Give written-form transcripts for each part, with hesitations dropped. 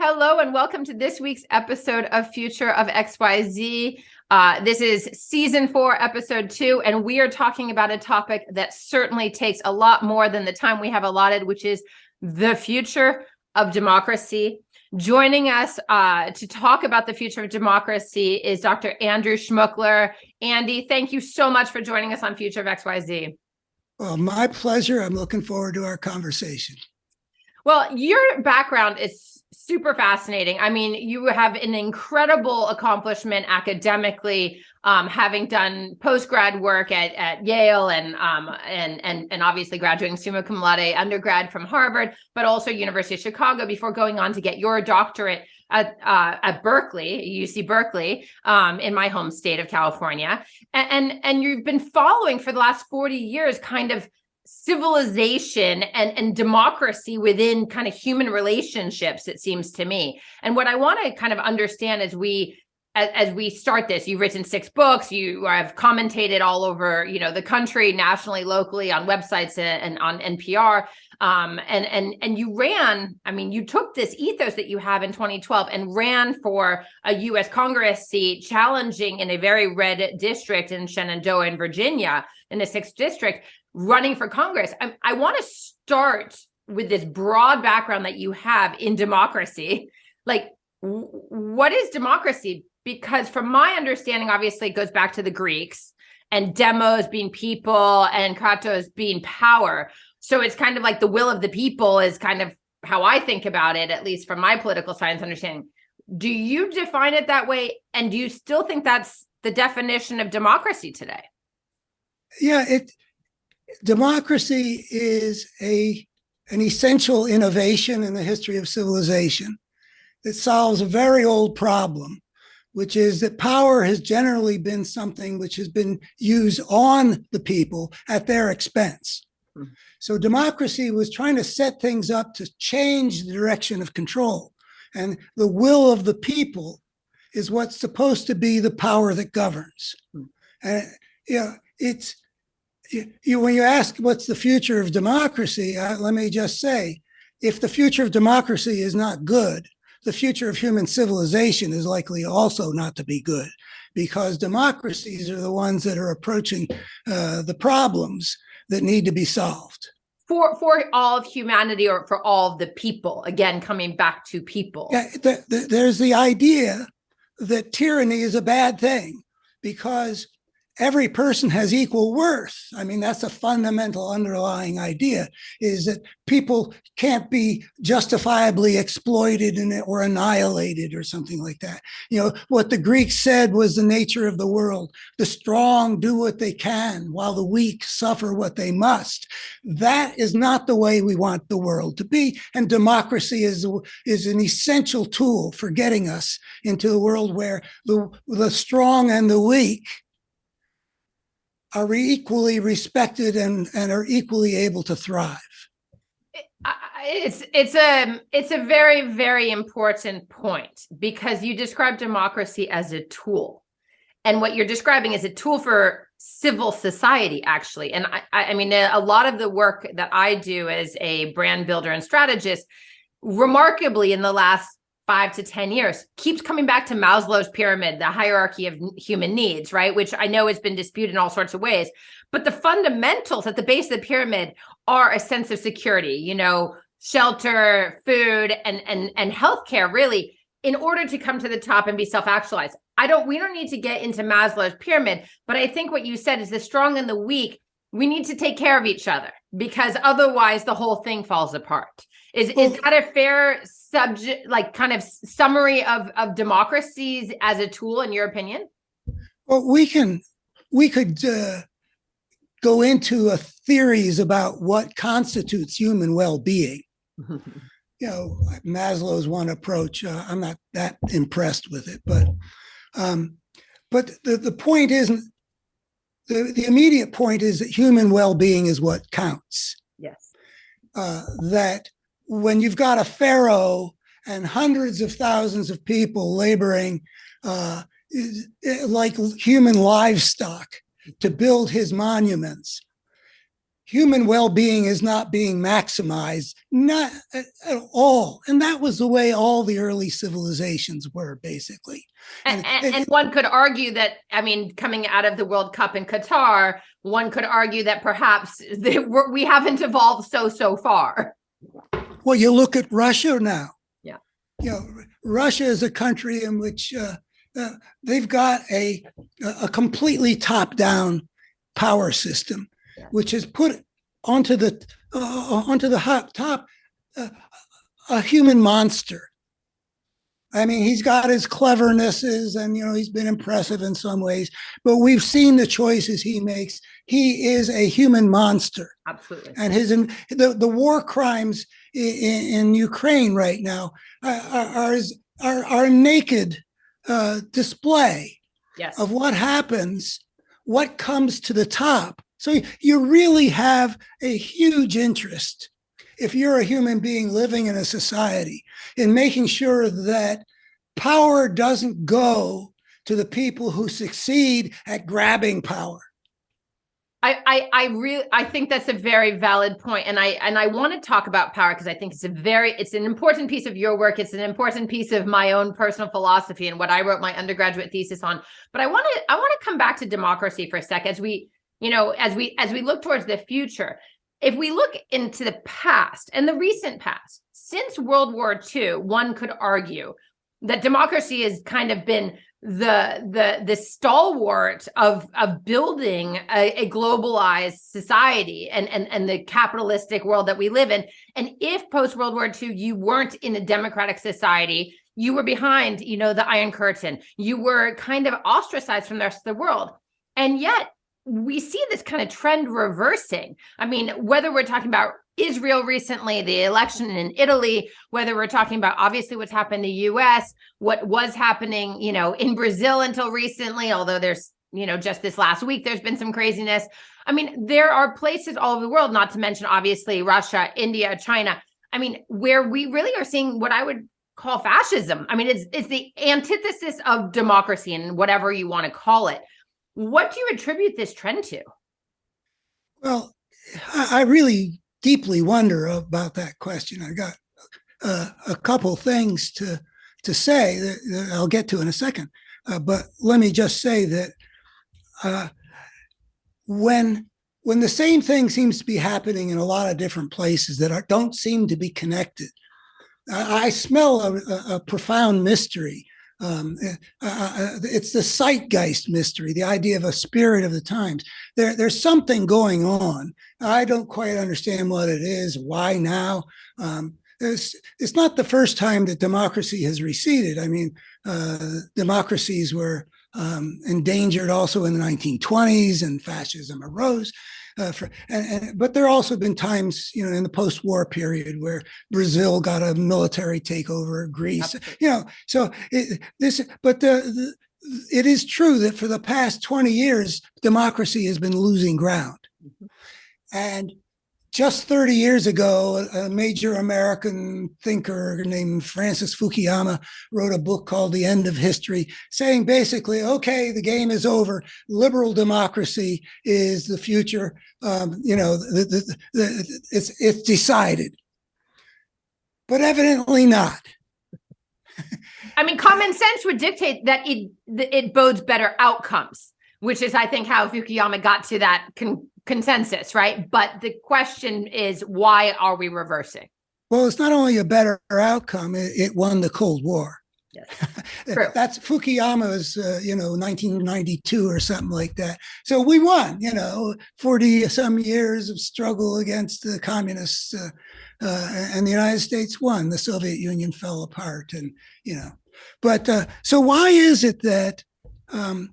Hello and welcome to this week's episode of Future of XYZ. This is season 4, episode 2, and we are talking about a topic that certainly takes a lot more than the time we have allotted, which is the future of democracy. Joining us to talk about the future of democracy is Dr. Andrew Schmookler. Andy, thank you so much for joining us on Future of XYZ. Well, my pleasure. I'm looking forward to our conversation. Well, your background is super fascinating. I mean, you have an incredible accomplishment academically, having done post-grad work at Yale and obviously graduating summa cum laude undergrad from Harvard, but also University of Chicago before going on to get your doctorate at Berkeley, UC Berkeley, in my home state of California. And you've been following for the last 40 years kind of civilization and democracy within kind of human relationships, it seems to me. And what I want to kind of understand as we start this, you've written 6 books, you have commentated all over, the country, nationally, locally, on websites and on NPR. And you ran, you took this ethos that you have in 2012 and ran for a U.S. Congress seat, challenging in a very red district in Shenandoah in Virginia, in the 6th district, running for Congress. I want to start with this broad background that you have in democracy. Like, what is democracy? Because from my understanding, obviously, it goes back to the Greeks, and demos being people and kratos being power. So it's kind of like the will of the people is kind of how I think about it, at least from my political science understanding. Do you define it that way? And do you still think that's the definition of democracy today? Yeah, democracy is an essential innovation in the history of civilization. It solves a very old problem, which is that power has generally been something which has been used on the people at their expense. So democracy was trying to set things up to change the direction of control. And the will of the people is what's supposed to be the power that governs. And when you ask what's the future of democracy, let me just say, if the future of democracy is not good, the future of human civilization is likely also not to be good, because democracies are the ones that are approaching the problems that need to be solved. For all of humanity, or for all of the people, again, coming back to people. Yeah, there's the idea that tyranny is a bad thing because every person has equal worth. That's a fundamental underlying idea, is that people can't be justifiably exploited or annihilated or something like that. What the Greeks said was the nature of the world. The strong do what they can while the weak suffer what they must. That is not the way we want the world to be. And democracy is an essential tool for getting us into a world where the strong and the weak are equally respected and are equally able to thrive. It's a very, very important point, because you describe democracy as a tool, and what you're describing is a tool for civil society, actually. And I mean, a lot of the work that I do as a brand builder and strategist, remarkably in the last 5 to 10 years, keeps coming back to Maslow's pyramid, the hierarchy of human needs, right? Which I know has been disputed in all sorts of ways. But the fundamentals at the base of the pyramid are a sense of security, shelter, food, and healthcare, really, in order to come to the top and be self-actualized. We don't need to get into Maslow's pyramid, but I think what you said is the strong and the weak, we need to take care of each other, because otherwise the whole thing falls apart. Is that a fair subject, like kind of summary of democracies as a tool, in your opinion? Well, we could go into theories about what constitutes human well-being. Maslow's one approach. I'm not that impressed with it, but the point isn't. The immediate point is that human well-being is what counts. Yes. That when you've got a pharaoh and hundreds of thousands of people laboring like human livestock to build his monuments, human well-being is not being maximized, not at all. And that was the way all the early civilizations were, basically. And one could argue that, I mean, coming out of the World Cup in Qatar, one could argue that perhaps we haven't evolved so far. Well, you look at Russia now. Yeah. You know, Russia is a country in which they've got a completely top-down power system, which has put onto the top a human monster. I mean, he's got his clevernesses, and he's been impressive in some ways, but we've seen the choices he makes. He is a human monster. Absolutely. And the war crimes in Ukraine right now are naked display of what happens, what comes to the top. So you really have a huge interest, if you're a human being living in a society, in making sure that power doesn't go to the people who succeed at grabbing power. I think that's a very valid point. And I want to talk about power because I think it's an important piece of your work. It's an important piece of my own personal philosophy and what I wrote my undergraduate thesis on. But I want to come back to democracy for a sec as we look towards the future. If we look into the past and the recent past, since World War II, one could argue that democracy has kind of been the stalwart of building a globalized society and the capitalistic world that we live in. And if post World War II, you weren't in a democratic society, you were behind, the Iron Curtain. You were kind of ostracized from the rest of the world. And yet we see this kind of trend reversing. I mean, whether we're talking about Israel recently, the election in Italy, whether we're talking about obviously what's happened in the US, what was happening, in Brazil until recently, although there's, just this last week, there's been some craziness. I mean, there are places all over the world, not to mention obviously Russia, India, China. I mean, where we really are seeing what I would call fascism. I mean, it's the antithesis of democracy and whatever you want to call it. What do you attribute this trend to? Well, I really deeply wonder about that question. I got a couple things to say that I'll get to in a second. But let me just say that when the same thing seems to be happening in a lot of different places that don't seem to be connected, I smell a profound mystery. It's the zeitgeist mystery, the idea of a spirit of the times. There's something going on. I don't quite understand what it is. Why now? It's not the first time that democracy has receded. I mean, democracies were endangered also in the 1920s, and fascism arose. But there have also been times, in the post-war period where Brazil got a military takeover of Greece. So it is true that for the past 20 years, democracy has been losing ground. Mm-hmm. And just 30 years ago, a major American thinker named Francis Fukuyama wrote a book called The End of History, saying basically, okay, the game is over. Liberal democracy is the future. It's decided. But evidently not. I mean, common sense would dictate that it bodes better outcomes, which is, I think, how Fukuyama got to that consensus, right? But the question is, why are we reversing? Well, it's not only a better outcome, it won the Cold War. Yes. True. That's Fukuyama's, 1992 or something like that. So we won, 40 some years of struggle against the communists, and the United States won. The Soviet Union fell apart, and, But so why is it that the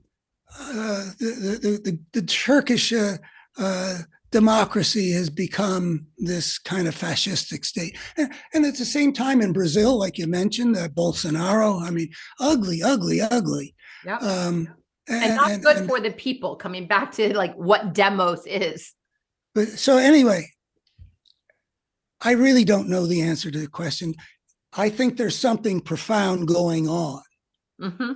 Turkish democracy has become this kind of fascistic state? And at the same time in Brazil, like you mentioned, Bolsonaro, I mean, ugly. Yep. And not good for the people, coming back to like what demos is. But so anyway, I really don't know the answer to the question. I think there's something profound going on. Mm-hmm.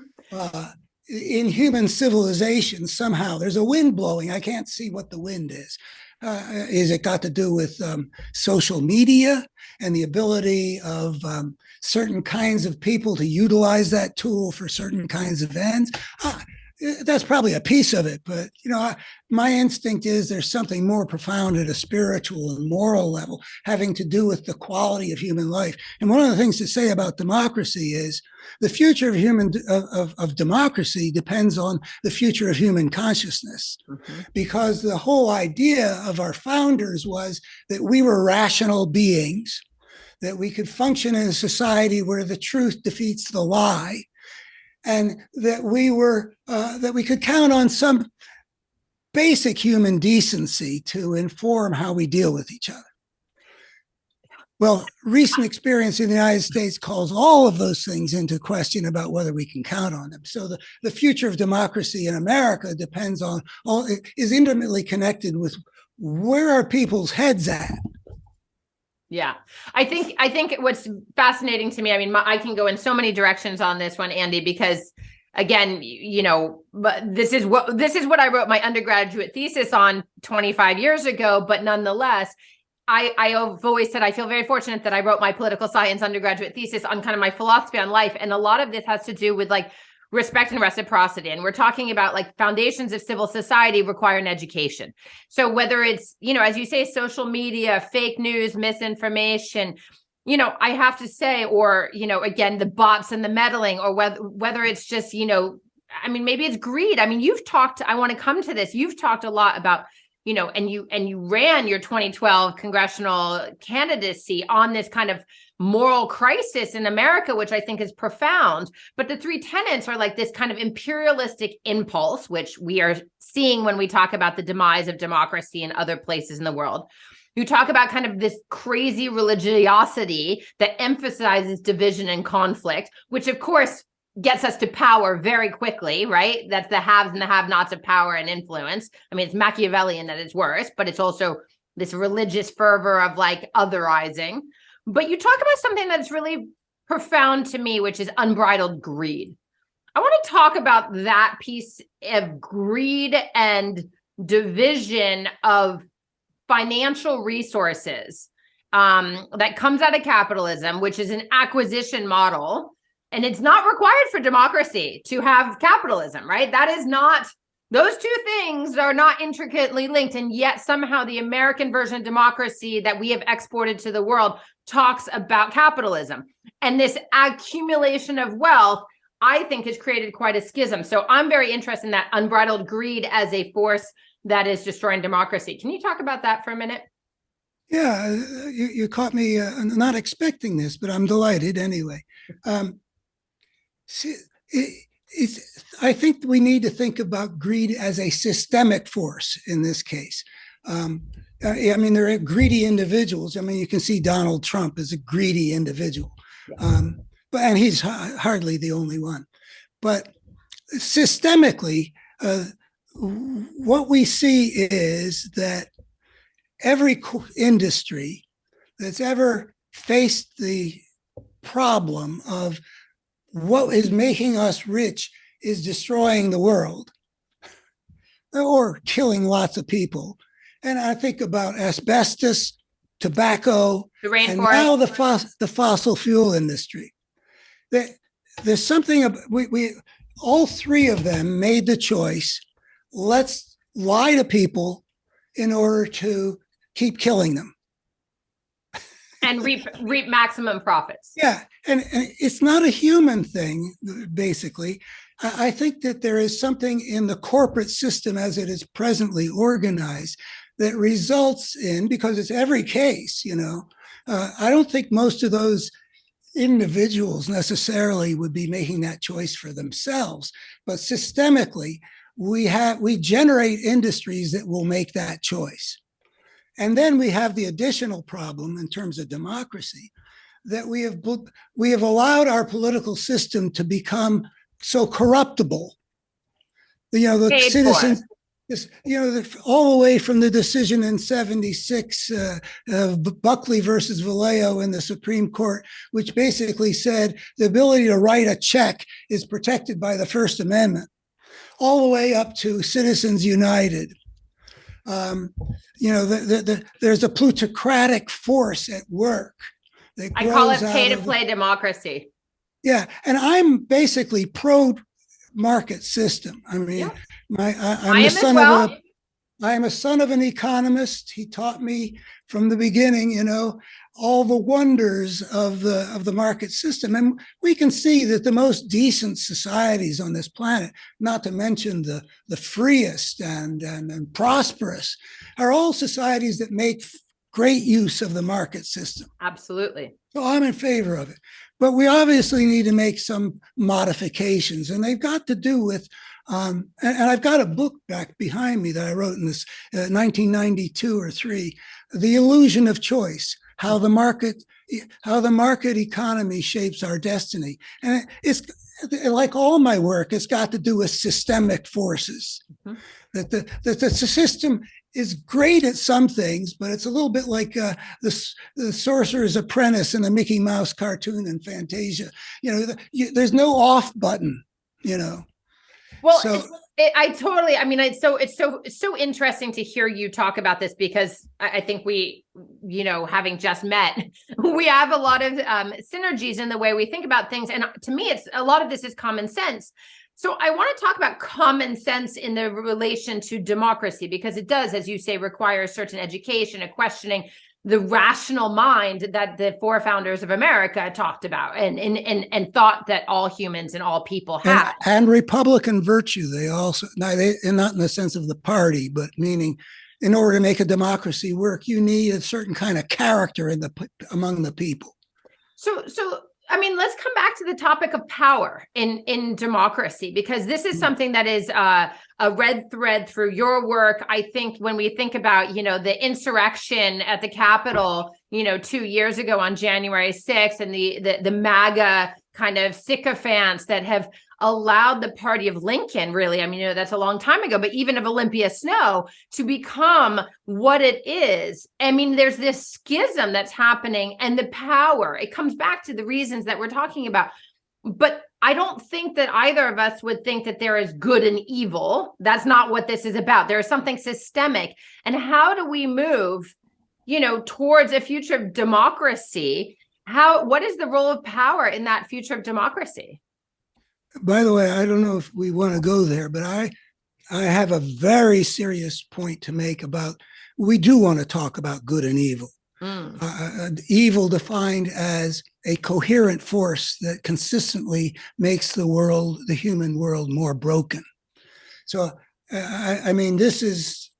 In human civilization. Somehow there's a wind blowing. I can't see what the wind is, Is it got to do with social media and the ability of certain kinds of people to utilize that tool for certain kinds of ends? That's probably a piece of it, but my instinct is there's something more profound at a spiritual and moral level having to do with the quality of human life. And one of the things to say about democracy is the future of democracy depends on the future of human consciousness, because the whole idea of our founders was that we were rational beings, that we could function in a society where the truth defeats the lie, and that we could count on some basic human decency to inform how we deal with each other. Well, recent experience in the United States calls all of those things into question about whether we can count on them. So the future of democracy in America depends on is intimately connected with where are people's heads at. Yeah, I think what's fascinating to me, I mean, I can go in so many directions on this one, Andy, because again, but this is what I wrote my undergraduate thesis on 25 years ago. But nonetheless, I've always said I feel very fortunate that I wrote my political science undergraduate thesis on kind of my philosophy on life. And a lot of this has to do with like respect and reciprocity. And we're talking about like foundations of civil society require an education. So whether it's, as you say, social media, fake news, misinformation, I have to say, or, again, the bots and the meddling, or whether it's just, maybe it's greed. I mean, I want to come to this. You've talked a lot about, and you ran your 2012 congressional candidacy on this kind of moral crisis in America, which I think is profound. But the three tenets are like this kind of imperialistic impulse, which we are seeing when we talk about the demise of democracy in other places in the world. You talk about kind of this crazy religiosity that emphasizes division and conflict, which of course gets us to power very quickly, right? That's the haves and the have-nots of power and influence. I mean, it's Machiavellian at its worst, but it's also this religious fervor of like otherizing. But you talk about something that's really profound to me, which is unbridled greed. I want to talk about that piece of greed and division of financial resources that comes out of capitalism, which is an acquisition model. And it's not required for democracy to have capitalism, right? Those two things are not intricately linked. And yet somehow the American version of democracy that we have exported to the world talks about capitalism. And this accumulation of wealth, I think, has created quite a schism. So I'm very interested in that unbridled greed as a force that is destroying democracy. Can you talk about that for a minute? Yeah, you caught me not expecting this, but I'm delighted anyway. I think we need to think about greed as a systemic force in this case. There are greedy individuals. I mean, you can see Donald Trump as a greedy individual, and he's hardly the only one. But systemically, what we see is that every industry that's ever faced the problem of what is making us rich is destroying the world or killing lots of people. And I think about asbestos, tobacco, and now the fossil fuel industry. There's something, we all three of them made the choice, let's lie to people in order to keep killing them. And reap maximum profits. Yeah, and it's not a human thing, basically. I think that there is something in the corporate system as it is presently organized that results in, because it's every case, I don't think most of those individuals necessarily would be making that choice for themselves, but systemically, we generate industries that will make that choice. And then we have the additional problem in terms of democracy that we have allowed our political system to become so corruptible. The citizens, all the way from the decision in '76 of Buckley versus Vallejo in the Supreme Court, which basically said the ability to write a check is protected by the First Amendment, all the way up to Citizens United, You know, there's a plutocratic force at work that I call it grows pay out to of play democracy. yeah, and I'm basically pro market system. I mean, Yep. I'm I the am as son of well. a I am a son of an economist. He taught me from the beginning, you know, all the wonders of the market system. And we can see that the most decent societies on this planet, not to mention the freest and prosperous, are all societies that make great use of the market system. Absolutely. So I'm in favor of it. But we obviously need to make some modifications, and they've got to do with and I've got a book back behind me that I wrote in this 1992 or three, The Illusion of Choice, how the market economy shapes our destiny. And it's like all my work, it's got to do with systemic forces. Mm-hmm. That the system is great at some things, but it's a little bit like the Sorcerer's Apprentice in the Mickey Mouse cartoon and Fantasia. You know, there's no off button, you know. Well, so, I mean, it's so interesting to hear you talk about this, because I think we, you know, having just met, we have a lot of synergies in the way we think about things. And to me, it's a lot of this is common sense. So I want to talk about common sense in the relation to democracy, because it does, as you say, require a certain education, a questioning the rational mind that the forefounders of America talked about and thought that all humans and all people had. And Republican virtue, they also, not in the sense of the party, but meaning in order to make a democracy work, you need a certain kind of character among the people. So I mean, let's come back to the topic of power in democracy, because this is something that is a red thread through your work. I think when we think about, you know, the insurrection at the Capitol, you know, 2 years ago on January 6th, and the MAGA kind of sycophants that have allowed the party of Lincoln, really, I mean, you know, that's a long time ago, but even of Olympia Snowe, to become what it is. I mean, there's this schism that's happening, and the power, it comes back to the reasons that we're talking about. But I don't think that either of us would think that there is good and evil. That's not what this is about. There is something systemic. And how do we move, you know, towards a future of democracy? What is the role of power in that future of democracy? By the way, I don't know if we want to go there, but I have a very serious point to make about, we do want to talk about good and evil. Evil defined as a coherent force that consistently makes the human world more broken. So, I mean, this is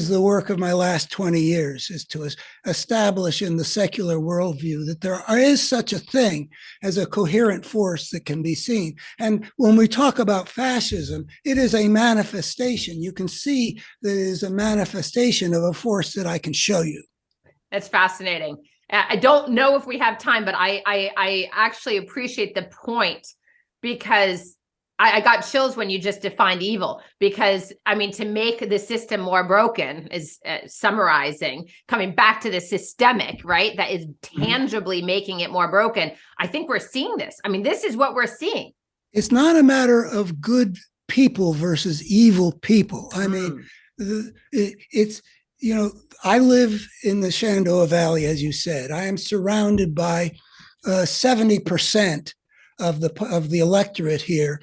the work of my last 20 years, is to establish in the secular worldview that there is such a thing as a coherent force that can be seen. And when we talk about fascism, it is a manifestation. You can see that it is a manifestation of a force that I can show you. That's fascinating. I don't know if we have time, but I actually appreciate the point, because I got chills when you just defined evil, because I mean, to make the system more broken is summarizing, coming back to the systemic, right? That is tangibly making it more broken. I think we're seeing this. I mean, this is what we're seeing. It's not a matter of good people versus evil people. I mean, it's, you know, I live in the Shenandoah Valley, as you said. I am surrounded by 70% of the electorate here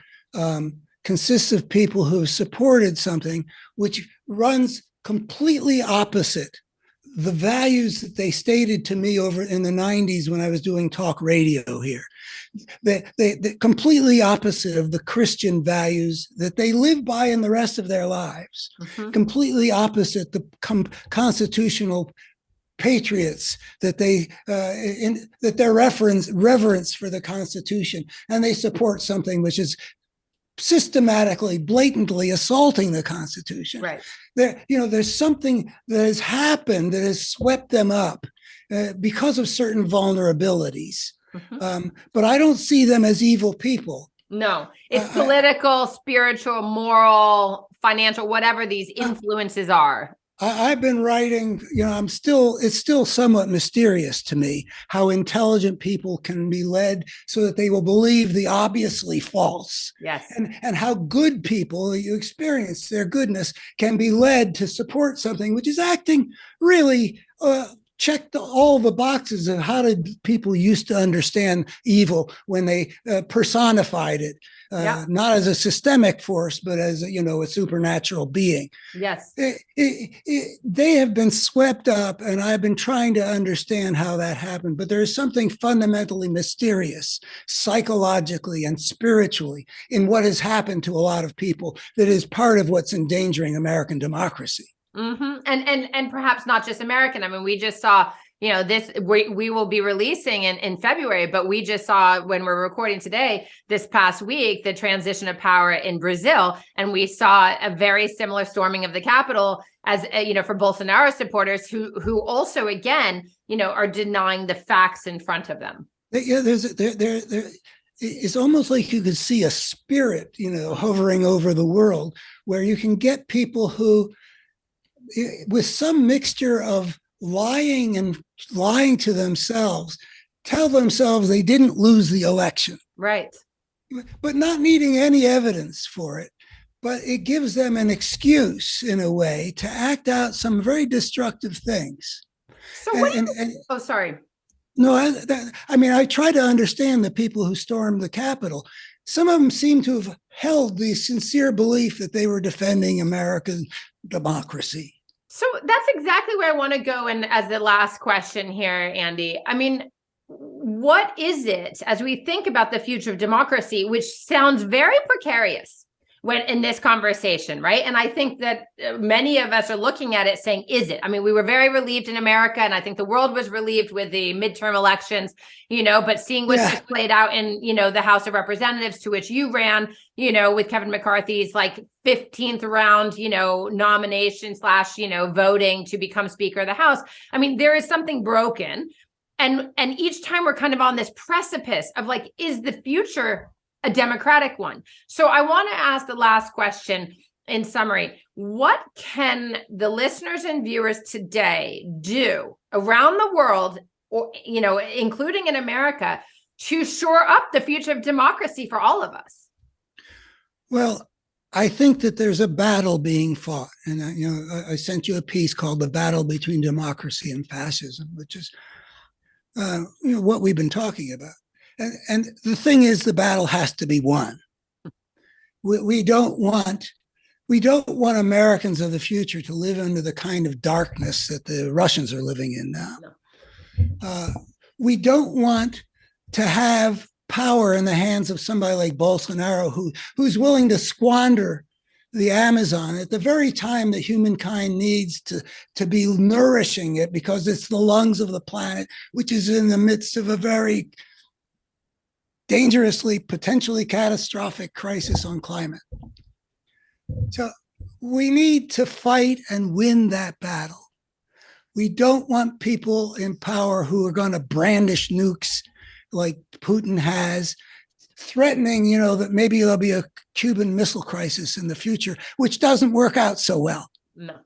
consists of people who have supported something which runs completely opposite the values that they stated to me over in the 90s when I was doing talk radio here. They completely opposite of the Christian values that they live by in the rest of their lives. Completely opposite the constitutional patriots that that their reverence for the Constitution, and they support something which is systematically, blatantly assaulting the Constitution. Right. There's something that has happened that has swept them up because of certain vulnerabilities. But I don't see them as evil people. No, it's political, spiritual, moral, financial, whatever these influences are. I've been writing, it's still somewhat mysterious to me how intelligent people can be led so that they will believe the obviously false. Yes. And how good people, you experience their goodness, can be led to support something which is acting really checked all the boxes of how did people used to understand evil when they personified it, not as a systemic force, but as a supernatural being. Yes. They have been swept up, and I've been trying to understand how that happened. But there is something fundamentally mysterious, psychologically and spiritually, in what has happened to a lot of people that is part of what's endangering American democracy. Mm-hmm. And perhaps not just American. I mean, we just saw, this we will be releasing in February, but we just saw when we're recording today, this past week, the transition of power in Brazil. And we saw a very similar storming of the Capitol as, for Bolsonaro supporters who also, again, are denying the facts in front of them. Yeah, it's almost like you could see a spirit, hovering over the world where you can get people who, with some mixture of lying to themselves, tell themselves they didn't lose the election. Right. But not needing any evidence for it. But it gives them an excuse, in a way, to act out some very destructive things. So oh, sorry. No, I try to understand the people who stormed the Capitol. Some of them seem to have held the sincere belief that they were defending American democracy. So that's exactly where I want to go. And as the last question here, Andy, I mean, what is it as we think about the future of democracy, which sounds very precarious when in this conversation, right? And I think that many of us are looking at it saying, is it? I mean, we were very relieved in America, and I think the world was relieved with the midterm elections, but seeing what just played out in, the House of Representatives, to which you ran, with Kevin McCarthy's 15th round, nomination / voting to become Speaker of the House. I mean, there is something broken. And each time we're kind of on this precipice of is the future a democratic one? So I want to ask the last question in summary. What can the listeners and viewers today do around the world, or, including in America, to shore up the future of democracy for all of us? Well, I think that there's a battle being fought. And, I sent you a piece called The Battle Between Democracy and Fascism, which is, what we've been talking about. And the thing is, the battle has to be won. We don't want Americans of the future to live under the kind of darkness that the Russians are living in now. No. We don't want to have power in the hands of somebody like Bolsonaro, who's willing to squander the Amazon at the very time that humankind needs to be nourishing it, because it's the lungs of the planet, which is in the midst of a very dangerously, potentially catastrophic crisis on climate. So we need to fight and win that battle. We don't want people in power who are going to brandish nukes like Putin has, threatening, that maybe there'll be a Cuban Missile Crisis in the future, which doesn't work out so well. No.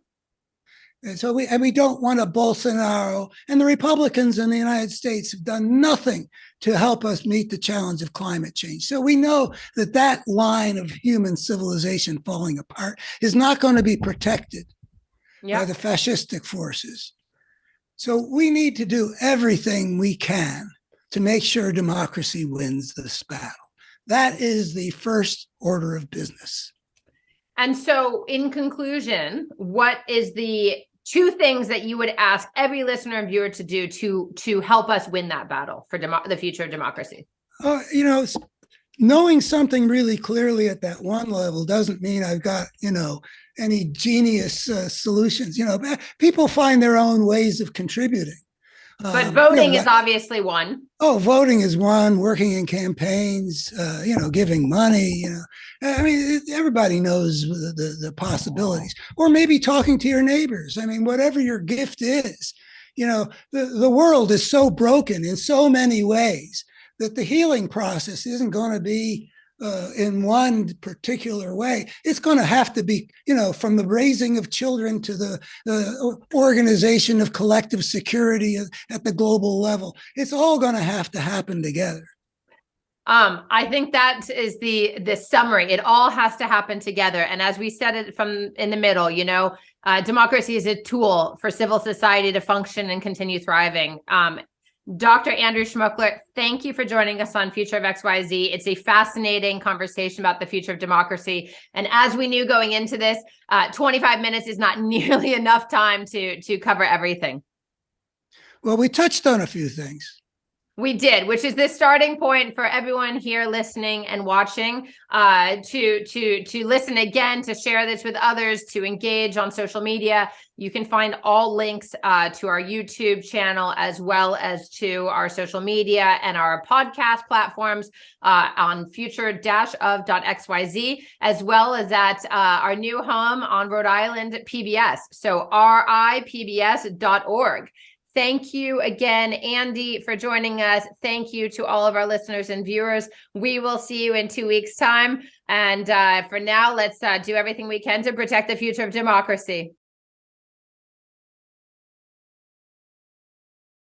And so we don't want a Bolsonaro, and the Republicans in the United States have done nothing to help us meet the challenge of climate change. So we know that line of human civilization falling apart is not going to be protected by the fascistic forces. So we need to do everything we can to make sure democracy wins this battle. That is the first order of business. And so, in conclusion, what is the 2 things that you would ask every listener and viewer to do to help us win that battle for the future of democracy? Knowing something really clearly at that one level doesn't mean I've got, any genius solutions. People find their own ways of contributing. But voting is obviously one. Oh, voting is one. Working in campaigns, giving money. Everybody knows the possibilities. Or maybe talking to your neighbors. Whatever your gift is, the world is so broken in so many ways that the healing process isn't going to be in one particular way. It's going to have to be, from the raising of children to the organization of collective security at the global level. It's all going to have to happen together. I think that is the summary. It all has to happen together. And as we said it from in the middle, democracy is a tool for civil society to function and continue thriving. Dr. Andrew Schmookler, thank you for joining us on Future of XYZ. It's a fascinating conversation about the future of democracy. And as we knew going into this, 25 minutes is not nearly enough time to cover everything. Well, we touched on a few things. We did, which is the starting point for everyone here listening and watching, to listen again, to share this with others, to engage on social media. You can find all links to our YouTube channel, as well as to our social media and our podcast platforms on future-of.xyz, as well as at our new home on Rhode Island PBS. So ripbs.org. Thank you again, Andy, for joining us. Thank you to all of our listeners and viewers. We will see you in 2 weeks' time. And for now, let's do everything we can to protect the future of democracy.